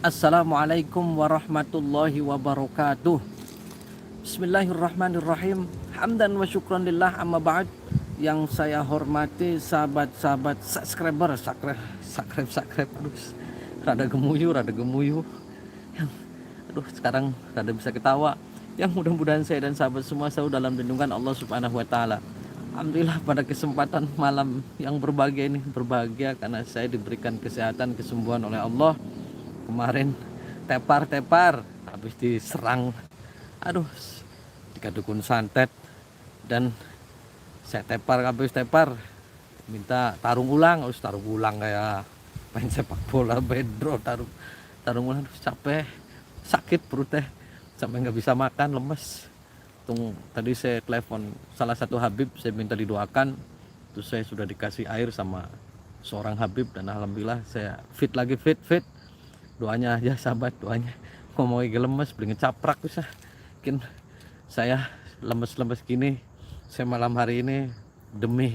Assalamualaikum warahmatullahi wabarakatuh. Bismillahirrahmanirrahim. Hamdan wa syukran lillah, amma ba'd. Yang saya hormati sahabat-sahabat subscriber, subscribe. Aduh, rada gemuyu. Yang aduh, sekarang rada bisa ketawa. Yang mudah-mudahan saya dan sahabat semua selalu dalam lindungan Allah Subhanahu wa taala. Alhamdulillah, pada kesempatan malam yang berbahagia ini, berbahagia karena saya diberikan kesehatan, kesembuhan oleh Allah. Kemarin tepar habis diserang, aduh, tiga dukun santet, dan saya habis tepar minta tarung ulang kayak main sepak bola bedro, tarung ulang. Aduh, capek, sakit perut teh sampai nggak bisa makan, lemes. Tadi saya telepon salah satu Habib, saya minta didoakan, terus saya sudah dikasih air sama seorang Habib, dan alhamdulillah saya fit lagi, fit. Doanya aja sahabat, doanya. Ngomongnya lemes, beli ngecaprak bisa. Mungkin saya lemes gini, saya malam hari ini demi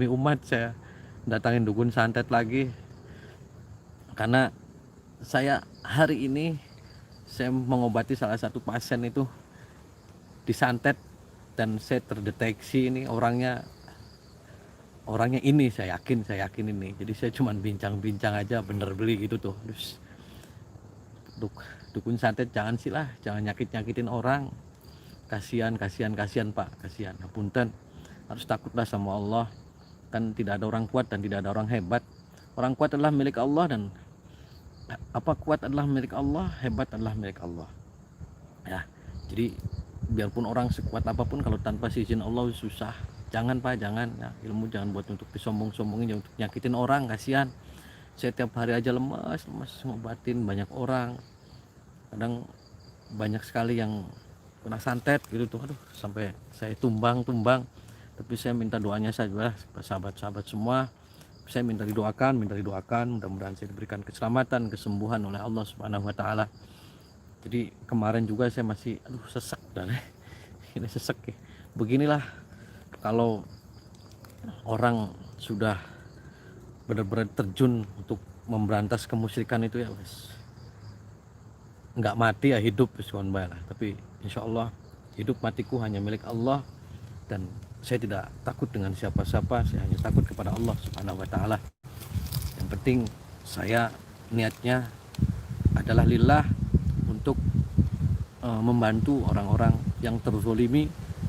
umat saya datangin dukun santet lagi, karena saya hari ini saya mengobati salah satu pasien itu disantet, dan saya terdeteksi ini orangnya ini, saya yakin ini. Jadi saya cuma bincang aja, bener beli gitu tuh. Terus dukun santet jangan nyakitin orang. Kasihan Pak, kasihan. Punten, harus takutlah sama Allah. Kan tidak ada orang kuat dan tidak ada orang hebat. Orang kuat adalah milik Allah, dan kuat adalah milik Allah, hebat adalah milik Allah. Ya, jadi biarpun orang sekuat apapun, kalau tanpa izin Allah susah. Jangan Pak, jangan ya, ilmu jangan buat untuk disombong-sombongin, jangan untuk nyakitin orang, kasihan. Saya tiap hari aja lemas ngobatin banyak orang. Kadang banyak sekali yang kena santet gitu tuh, aduh, sampai saya tumbang. Tapi saya minta doanya saja sahabat-sahabat semua. Saya minta didoakan, mudah-mudahan saya diberikan keselamatan, kesembuhan oleh Allah Subhanahu wa taala. Jadi kemarin juga saya masih sesek, dan ini sesek ya. Beginilah kalau orang sudah benar-benar terjun untuk memberantas kemusyrikan itu, ya wes, nggak mati ya hidup wes kawan bae lah. Tapi insya Allah hidup matiku hanya milik Allah, dan saya tidak takut dengan siapa-siapa, saya hanya takut kepada Allah Subhanahu wa taala. Yang penting saya niatnya adalah lillah, untuk membantu orang-orang yang terzolimi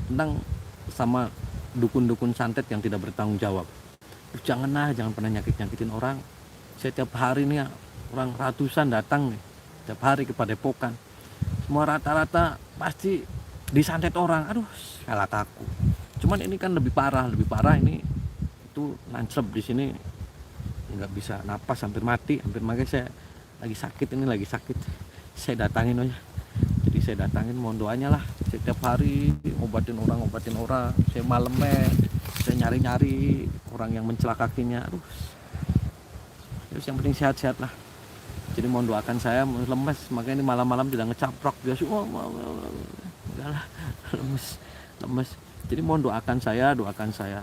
tentang sama dukun-dukun santet yang tidak bertanggung jawab. Jangan pernah nyakitin orang. Saya tiap hari nih orang ratusan datang nih tiap hari ke Padepokan, semua rata-rata pasti disantet orang. Aduh, kalah aku. Cuman ini kan lebih parah ini, itu lancep di sini, nggak bisa napas, hampir mati. Saya lagi sakit, saya datangin aja. Jadi saya datangin, mohon doanya lah. Setiap hari ngobatin orang. Saya malamnya saya nyari orang yang mencelakakinya. Aduh, terus yang penting sehat-sehat lah. Jadi mohon doakan saya, lemes, makanya ini malam-malam tidak ngecaprak biasa. Enggak lah, lemes. Jadi mohon doakan saya ya, doakan saya,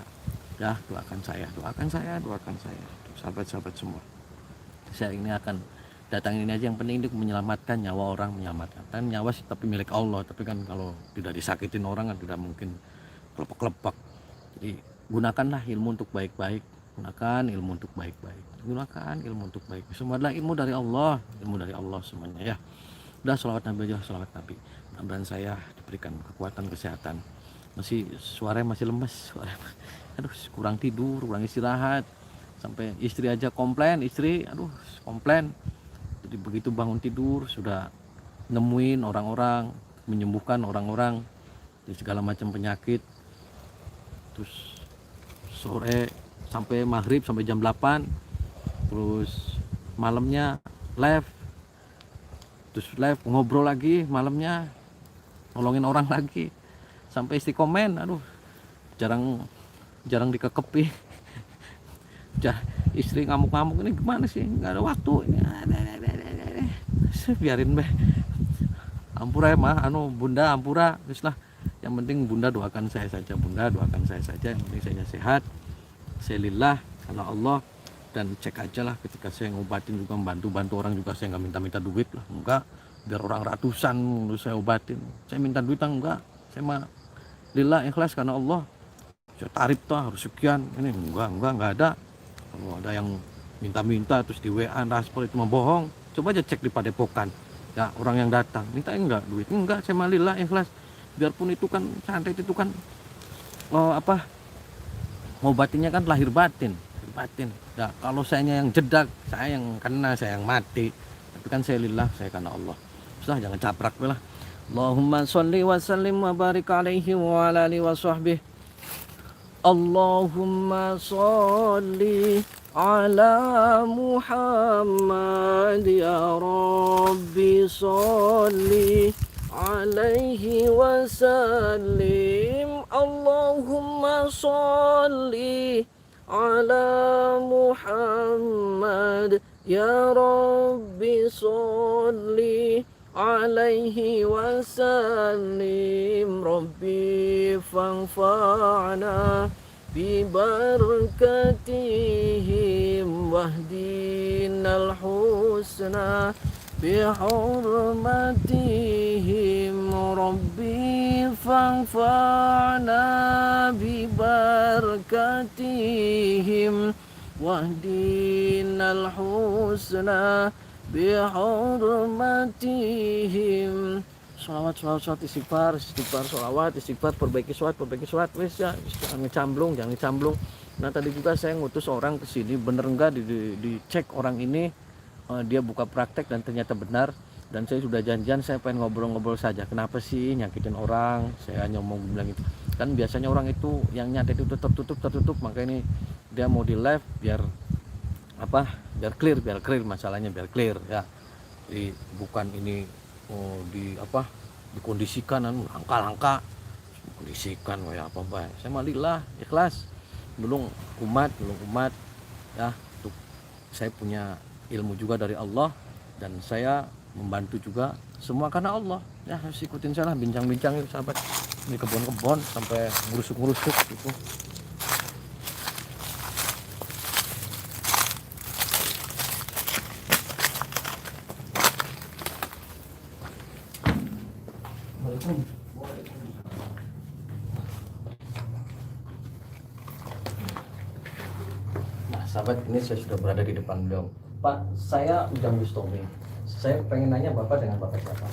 sahabat-sahabat semua. Saya ini akan datang ini aja, yang penting untuk menyelamatkan nyawa orang, menyelamatkan nyawa sih, tapi milik Allah. Tapi kan kalau tidak disakitin orang kan tidak mungkin kelepak. Jadi gunakanlah ilmu untuk baik-baik, gunakan ilmu untuk baik. Semua adalah ilmu dari Allah semuanya ya. Udah, sholawat Nabi aja, sholawat Nabi. Mudah-mudahan saya diberikan kekuatan, kesehatan. Suaranya masih lemes, aduh, kurang tidur, kurang istirahat. Sampai istri aja komplain, komplain. Jadi begitu bangun tidur sudah nemuin orang-orang, menyembuhkan orang-orang dari segala macam penyakit. Terus sore sampai maghrib, sampai jam 8, terus malamnya live, ngobrol lagi malamnya, nolongin orang lagi, sampai istri komen, aduh, jarang dikekepi. Istri ngamuk-ngamuk, ini gimana sih, nggak ada waktu ini. Biarin be, ampura ya mah, bunda ampura, terus lah. Yang penting bunda doakan saya saja, yang penting saya sehat, saya lillah karena Allah. dan cek aja lah ketika saya ngobatin juga, bantu orang juga, saya nggak minta duit lah, enggak. Biar orang ratusan saya obatin, saya minta duit enggak, saya mah lillah ikhlas karena Allah. Saya tarif tuh harus sekian, ini enggak ada. Kalau ada yang minta terus di WA transport itu mah bohong. Coba aja cek di Padepokan ya, orang yang datang minta enggak duit, enggak, saya mah lillah ikhlas. Biarpun itu kan santet itu kan ngobatinnya kan lahir batin. Ya, kalau saya yang jedak, saya yang kena, saya yang mati. Tapi kan saya lillah, saya karena Allah. Sudah, jangan caprak lah. Allahumma sholli wa sallim wa barik alaihi wa ala alihi wa sahbihi. Allahumma sholli ala Muhammad ya Rabbi sholli alaihi wa sallim. Allahumma sholli ala Muhammad ya Rabbi sholli alaihi wa sallim. Rabbi fanfa'na bi barakatihim wahdinal husna bi hurmatihim. Rabbi fanfa'na bi barakatihim wahdinal husna bi hurmatihim. Sholawat, istighfar, sholawat, istighfar, perbaiki sholat, wes ya, jangan ngecamblung. Nah tadi juga saya ngutus orang ke sini, bener enggak dicek orang ini, dia buka praktek dan ternyata benar. Dan saya sudah janjian, saya pengen ngobrol-ngobrol saja. Kenapa sih nyakitin orang? Saya hanya mau bilang itu. Kan biasanya orang itu yang nyantet itu tertutup, maka ini dia mau di live biar clear masalahnya, biar clear ya. Jadi bukan ini dikondisikan langka kondisikan kayak apa baik. Saya malilah ikhlas, belum umat ya. Untuk saya punya ilmu juga dari Allah dan saya membantu juga semua karena Allah ya. Harus ikutin saya lah, bincang-bincang itu sahabat di kebun sampai ngurusuk gitu. Nah sahabat, ini saya sudah berada di depan beliau. Pak, saya Ujang Bustami. Saya pengen nanya Bapak dengan Bapak siapa?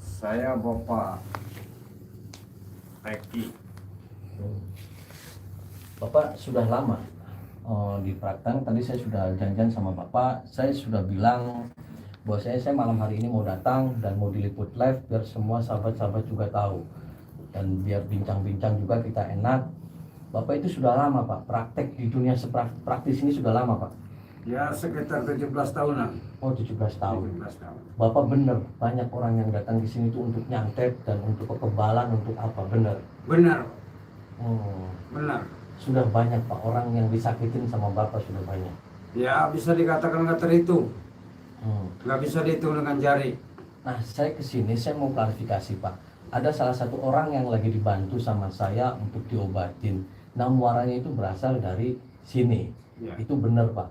Saya Bapak Eki. Bapak sudah lama di Praktang. Tadi saya sudah janjian sama Bapak. Saya sudah bilang bahwa saya malam hari ini mau datang dan mau diliput live biar semua sahabat-sahabat juga tahu. Dan biar bincang-bincang juga kita enak. Bapak itu sudah lama Pak, praktek di dunia praktis ini sudah lama Pak? Ya sekitar 17 tahunan. Oh 17 tahun. 17 tahun. Bapak benar banyak orang yang datang di sini itu untuk nyantet dan untuk kekebalan, untuk apa, benar? Benar. Benar. Sudah banyak Pak orang yang disakitin sama Bapak, sudah banyak. Ya bisa dikatakan nggak terhitung. Nggak bisa dihitung dengan jari. Nah saya kesini, saya mau klarifikasi Pak. Ada salah satu orang yang lagi dibantu sama saya untuk diobatin. Nah muaranya itu berasal dari sini. Ya. Itu benar Pak?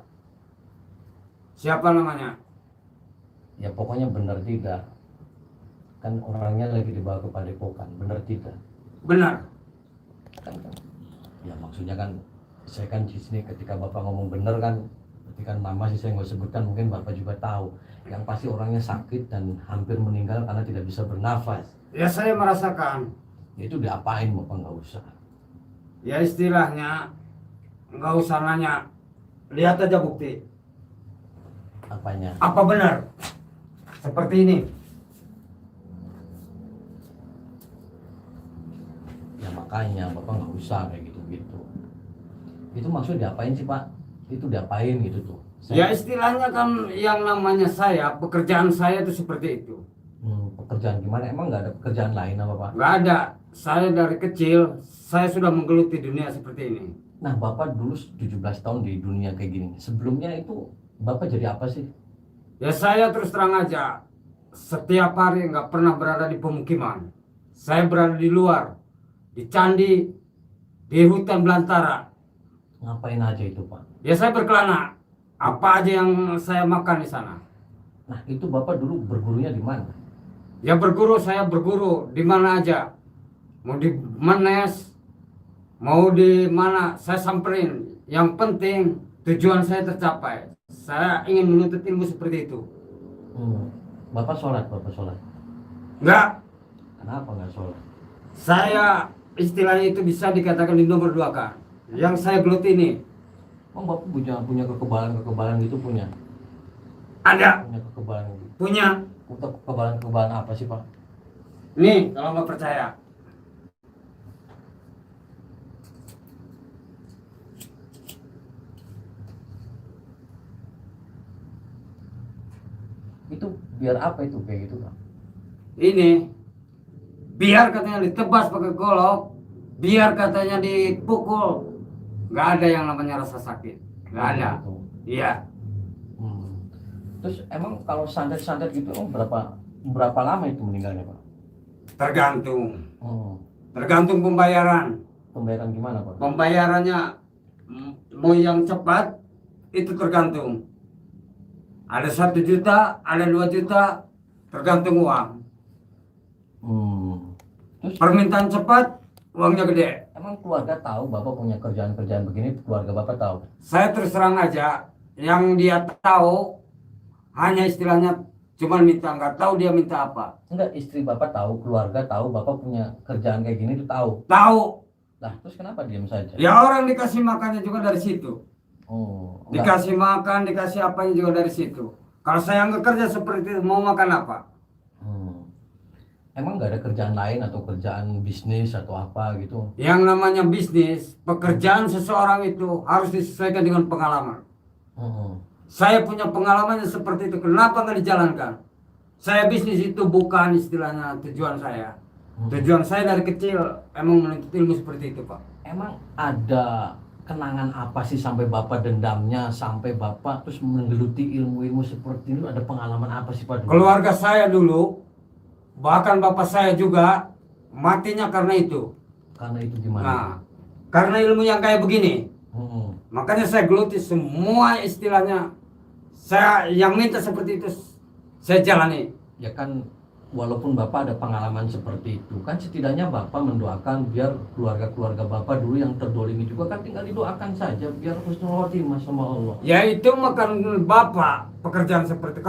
Siapa namanya? Ya pokoknya benar tidak. Kan orangnya lagi dibawa ke Padepokan, benar tidak? Benar. Kan. Ya maksudnya kan saya kan di sini ketika Bapak ngomong benar kan, berarti kan nama sih saya nggak sebutkan, mungkin Bapak juga tahu. Yang pasti orangnya sakit dan hampir meninggal karena tidak bisa bernafas. Ya saya merasakan. Ya itu diapain Bapak, nggak usah. Ya istilahnya nggak usah nanya, lihat aja bukti. Apanya? Apa benar seperti ini? Ya makanya Bapak nggak usah kayak gitu-gitu. Itu maksud diapain sih Pak? Itu diapain gitu tuh? Ya istilahnya kan yang namanya saya, pekerjaan saya itu seperti itu. Pekerjaan gimana? Emang nggak ada pekerjaan lain apa Pak? Nggak ada. Saya dari kecil, saya sudah menggeluti dunia seperti ini. Nah Bapak dulu 17 tahun di dunia kayak gini. Sebelumnya itu Bapak jadi apa sih? Ya saya terus terang aja, setiap hari nggak pernah berada di pemukiman. Saya berada di luar, di candi, di hutan belantara. Ngapain aja itu Pak? Ya saya berkelana. Apa aja yang saya makan di sana. Nah, itu Bapak dulu bergurunya di mana? Ya berguru, saya berguru di mana aja. Mau di Menes, mau di mana saya samperin. Yang penting tujuan saya tercapai. Saya ingin menuntut ilmu seperti itu. Hmm. Bapak sholat, Bapak sholat. Enggak, Kenapa nggak sholat? saya istilahnya itu bisa dikatakan di nomor dua kan. Yang saya geluti ini Oh, Bapak punya kekebalan gitu punya? ada, Punya kekebalan gitu. punya. Untuk kekebalan apa sih, Pak? Nih kalau nggak percaya. Itu biar apa itu kayak gitu, Pak? Ini biar katanya ditebas pakai golok, biar katanya dipukul, nggak ada yang namanya rasa sakit, nggak ada. Gitu. Iya, Hmm. Terus emang kalau santet-santet gitu emang berapa lama itu meninggalnya, Pak? tergantung Hmm. tergantung pembayaran. Pembayaran gimana, Pak? Pembayarannya mau yang cepat itu tergantung. Ada 1 juta, ada 2 juta, tergantung uang. Hmm. Terus Permintaan cepat, uangnya gede. emang keluarga tahu Bapak punya kerjaan-kerjaan begini, keluarga Bapak tahu? Saya terus terang aja, yang dia tahu hanya istilahnya cuma minta, nggak tahu dia minta apa. Enggak, istri Bapak tahu, keluarga tahu Bapak punya kerjaan kayak gini itu tahu. Tahu, Lah, terus kenapa diam saja? ya orang dikasih makannya juga dari situ. Oh, enggak. Dikasih makan, dikasih apanya juga dari situ. Kalau saya nggak kerja seperti itu, mau makan apa? Hmm. Emang nggak ada kerjaan lain atau kerjaan bisnis atau apa gitu? Yang namanya bisnis, pekerjaan seseorang itu harus disesuaikan dengan pengalaman. Hmm. Saya punya pengalamannya seperti itu, kenapa nggak dijalankan? Saya bisnis itu bukan istilahnya tujuan saya. Tujuan saya dari kecil emang menuntut ilmu seperti itu, Pak. Emang ada kenangan apa sih sampai Bapak dendamnya, sampai Bapak terus menggeluti ilmu-ilmu seperti itu? Ada pengalaman apa sih, Pak? Dulu? Keluarga saya dulu, bahkan bapak saya juga matinya karena itu. Karena itu gimana? Nah, karena ilmu yang kayak begini. Hmm. Makanya saya geluti semua istilahnya. Saya yang minta seperti itu saya jalani. Ya kan, walaupun Bapak ada pengalaman seperti itu, kan setidaknya Bapak mendoakan biar keluarga-keluarga Bapak dulu yang terdolimi juga kan tinggal didoakan saja biar husnul khotimah sama Allah. Ya itu makan bapak pekerjaan seperti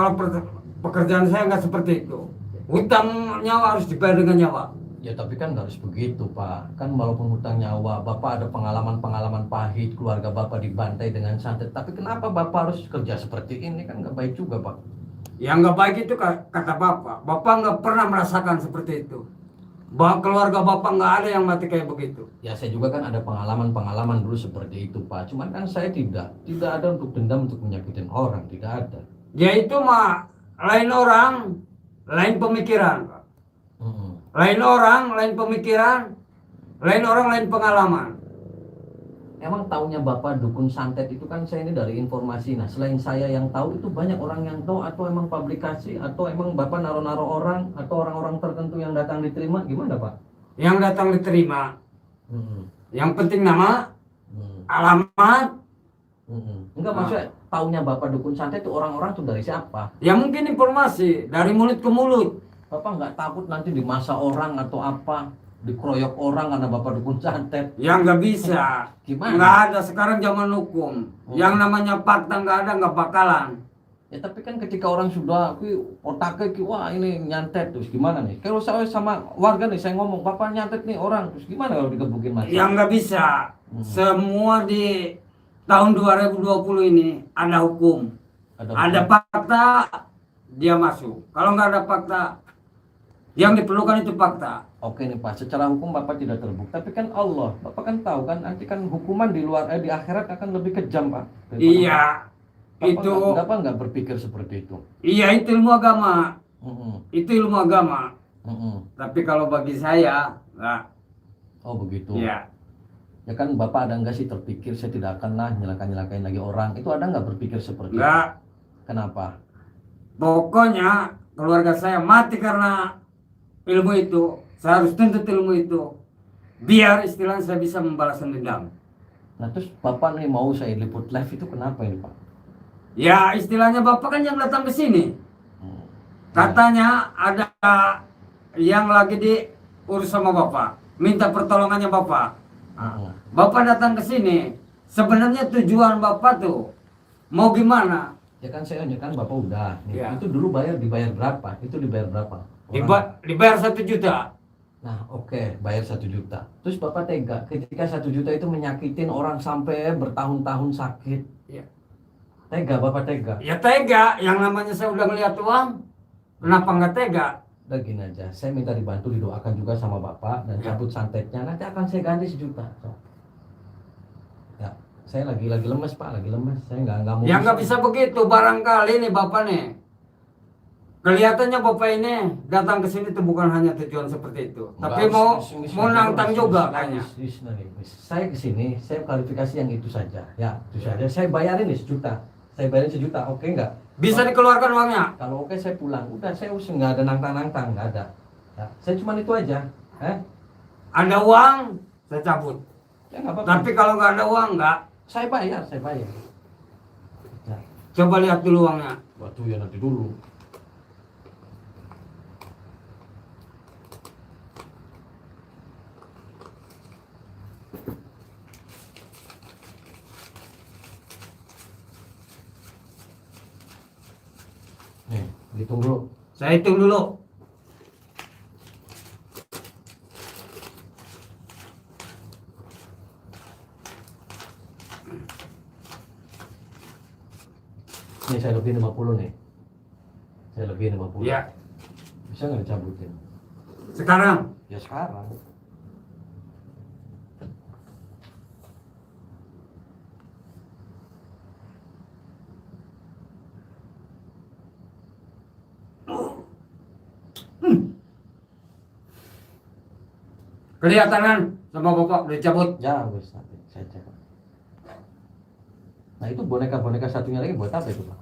pekerjaan saya nggak seperti itu. Hutang nyawa harus dibayar dengan nyawa. Ya tapi kan nggak harus begitu, Pak. Kan walaupun hutang nyawa, Bapak ada pengalaman-pengalaman pahit, keluarga Bapak dibantai dengan santet. Tapi kenapa Bapak harus kerja seperti ini? Kan nggak baik juga, Pak. Yang nggak baik itu kata bapak. Bapak nggak pernah merasakan seperti itu. Keluarga bapak nggak ada yang mati kayak begitu. Ya saya juga kan ada pengalaman-pengalaman dulu seperti itu, Pak. Cuman kan saya tidak ada untuk dendam untuk menyakitin orang, tidak ada. Ya itu mah lain orang, lain pemikiran, Pak. Mm-mm. Lain orang, lain pemikiran, lain orang, lain pengalaman. Emang taunya Bapak dukun santet itu kan saya ini dari informasi. Nah selain saya yang tahu itu banyak orang yang tahu atau emang publikasi atau emang Bapak naro-naro orang atau orang-orang tertentu yang datang diterima gimana, Pak? Yang datang diterima. Yang penting nama, alamat. Enggak, maksudnya taunya Bapak dukun santet itu orang-orang tuh dari siapa? Ya mungkin informasi dari mulut ke mulut. Bapak nggak takut nanti di masa orang atau apa dikeroyok orang karena Bapak dukun santet? Ya nggak bisa. Gimana? Nggak ada, sekarang zaman hukum. Yang namanya fakta nggak ada, nggak bakalan. Ya tapi kan ketika orang sudah otaknya wah ini nyantet terus gimana nih? Kalau saya sama warga nih saya ngomong Bapak nyantet nih orang terus gimana kalau digebukin masa? Yang nggak bisa. Semua di tahun 2020 ini ada hukum. Ada fakta, dia masuk. Kalau nggak ada fakta, yang diperlukan itu fakta. Oke nih Pak, secara hukum Bapak tidak terbukti, tapi kan Allah, Bapak kan tahu kan nanti kan hukuman di luar di akhirat akan lebih kejam, Pak. Iya, itu. Bapak nggak berpikir seperti itu. Iya, itu ilmu agama. Itu ilmu agama. Tapi kalau bagi saya, nggak. Oh begitu. Iya. Ya kan Bapak ada nggak sih terpikir saya tidak akan lah nyelakain lagi orang? Itu ada nggak berpikir seperti Nggak. itu? Kenapa? Pokoknya keluarga saya mati karena ilmu itu. Saya harus tuntut ilmu itu. Biar istilahnya saya bisa membalaskan dendam. Nah terus Bapak nih mau saya liput live itu kenapa ini Pak? Ya istilahnya Bapak kan yang datang ke sini. Hmm. Katanya ada yang lagi diurus sama Bapak, minta pertolongannya Bapak. Hmm. Bapak datang ke sini. Sebenarnya tujuan Bapak tuh mau gimana? Ya kan saya kan Bapak udah. Nih, Ya. itu dulu dibayar berapa? Itu dibayar berapa? Dibayar 1 juta. Nah, oke, bayar 1 juta. Terus Bapak tega ketika 1 juta itu menyakitin orang sampai bertahun-tahun sakit. Ya. Tega, Bapak tega. Ya tega, yang namanya saya udah ngeliat uang, kenapa nggak tega? Udah gini aja, saya minta dibantu didoakan juga sama Bapak dan Ya. cabut santetnya. Nanti akan saya ganti 1 juta. So. Ya, saya lagi lemes Pak, lagi lemes. Saya nggak mau. Ya nggak bisa begitu, barangkali nih Bapak nih. Kelihatannya Bapak ini datang ke sini tuh bukan hanya tujuan seperti itu, tapi mau nantang juga kayaknya. Saya ke sini, saya klarifikasi yang itu saja. Ya, itu saja. Saya bayarin nih 1 juta. Saya bayarin 1 juta, oke nggak? Bisa dikeluarkan uangnya? Kalau oke saya pulang. Udah, saya usah nggak ada nantang-nantang, nggak ada. Ya, saya cuma itu aja. Ada uang, saya cabut. Ya nggak apa-apa. Tapi kalau nggak ada uang nggak, Saya bayar. Ya. coba lihat dulu uangnya. Waduh ya nanti dulu. Nih, hitung dulu. Saya hitung dulu. Nih saya lebih 50 nih. Saya lebih 50. Ya, Bisa nggak dicabutin? sekarang. Ya sekarang. Kelihatan kan sama Bapak udah cabut. Ya wes nanti saya cek. Nah itu boneka-boneka satunya lagi buat apa itu Pak?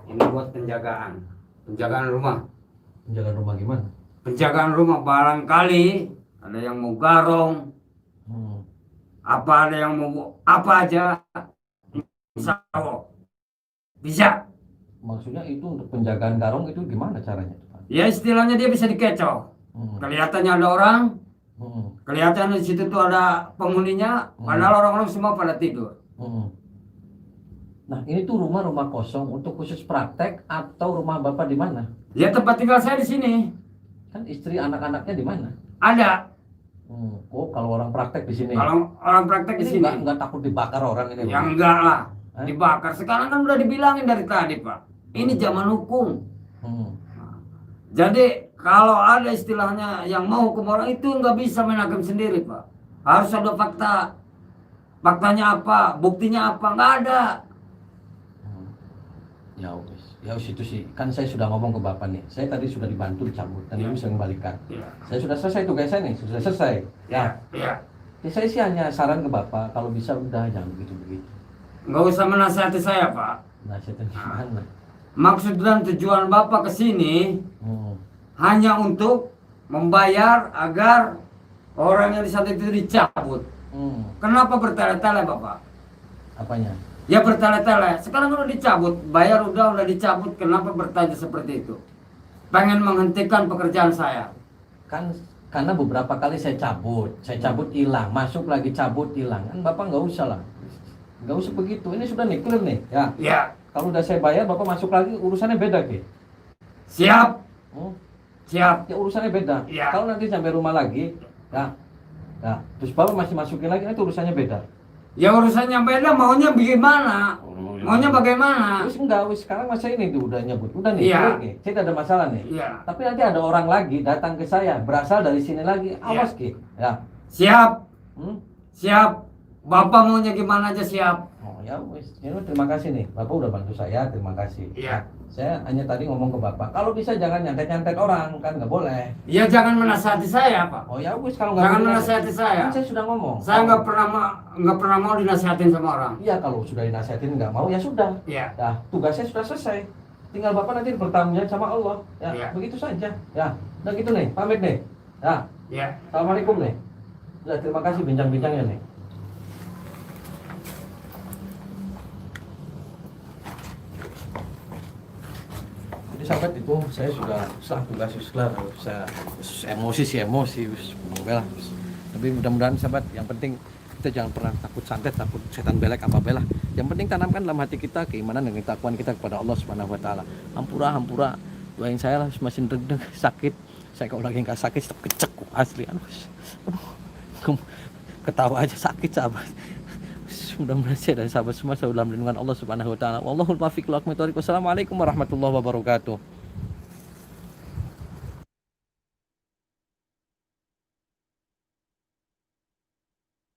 Ini buat penjagaan. Penjagaan rumah. Penjagaan rumah gimana? Penjagaan rumah barangkali ada yang mau garong, Hmm. apa ada yang mau apa aja. Insya Allah. Bisa. Maksudnya itu untuk penjagaan garong itu gimana caranya Pak? Ya istilahnya dia bisa dikecoh. Hmm. Kelihatannya ada orang, Hmm. kelihatan di situ tuh ada penghuninya, padahal orang-orang semua pada tidur. Hmm. Nah ini tuh rumah kosong untuk khusus praktek atau rumah Bapak di mana? Ya tempat tinggal saya di sini. Kan istri anak-anaknya di mana? Ada. Oh kalau orang praktek di sini. Kalau orang praktek di Ini sini, nggak takut dibakar orang ini? ya enggak lah. Hah? Dibakar. Sekarang kan udah dibilangin dari tadi, Pak. Ini zaman hukum. Hmm. Jadi kalau ada istilahnya yang mau hukum orang itu nggak bisa main hakim sendiri, Pak. Harus ada fakta. Faktanya apa? Buktinya apa? Nggak ada. Ya wis itu sih. Kan saya sudah ngomong ke Bapak nih. Saya tadi sudah dibantu dicabut dan Ya. ini bisa kembalikan. Ya. Saya sudah selesai tugas saya nih, sudah selesai. Ya. Ya. Ya, saya sih hanya saran ke Bapak kalau bisa udah jangan begitu-begitu. Nggak usah menasihati saya, Pak. Nasihatnya gimana? Maksud dan tujuan Bapak ke sini Hmm. hanya untuk membayar agar orang yang di saat itu dicabut. Hmm. Kenapa bertele-tele, Bapak? Apanya? Ya bertele-tele. Sekarang udah dicabut, bayar udah dicabut. Kenapa bertanya seperti itu? Pengen menghentikan pekerjaan saya. Kan karena beberapa kali saya cabut hilang, masuk lagi cabut hilang. Kan Bapak nggak usah lah. Nggak usah begitu. Ini sudah nih clear nih. Ya. Ya, Kalau udah saya bayar, Bapak masuk lagi urusannya beda, Ki. siap, Hmm. siap. Ya urusannya beda. Ya. Kalau nanti sampai rumah lagi, ya, terus Bapak masih masukin lagi, itu urusannya beda. Ya urusannya beda, maunya bagaimana? Maunya bagaimana? Wis enggak, wis sekarang masa ini tuh udah nyebut, udah nih, Iya. clear, Ki. Saya tidak ada masalah nih. Iya. Tapi nanti ada orang lagi datang ke saya, berasal dari sini lagi, awas Ki. Ya. Siap, Hmm? siap. Bapak maunya gimana aja siap. Oh ya wis, ini terima kasih nih. Bapak udah bantu saya, terima kasih. Iya. Saya hanya tadi ngomong ke Bapak, kalau bisa jangan nyantet-nyantet orang, kan nggak boleh. Ya jangan menasihati saya, Pak. Oh ya wis kalau nggak Jangan boleh. menasihati saya. Kan saya sudah ngomong. Saya nggak pernah mau dinasihatin sama orang. Iya kalau sudah dinasihatin nggak mau ya sudah. Ya. Nah tugasnya sudah selesai. Tinggal Bapak nanti bertanggung jawab sama Allah. Ya Iya. begitu saja. Ya udah gitu nih, pamit nih. Ya, Ya. assalamualaikum nih. Udah terima kasih bincang-bincangnya nih. sahabat itu saya sudah tugas lah, saya emosi lah. Tapi mudah-mudahan sahabat, yang penting kita jangan pernah takut santet, takut setan belek apa belah. Yang penting tanamkan dalam hati kita keimanan dan ketakwaan kita kepada Allah Subhanahu wa taala. Hampura doain saya lah, masih deg-deg sakit. Saya kalau lagi nggak sakit tetap kecek asli. Aduh, ketawa aja sakit sahabat. Mudah-mudahan saya dan sahabat semua selalu dalam lindungan Allah Subhanahu wa taala. Wallahul muwaffiq. Wassalamualaikum warahmatullahi wabarakatuh.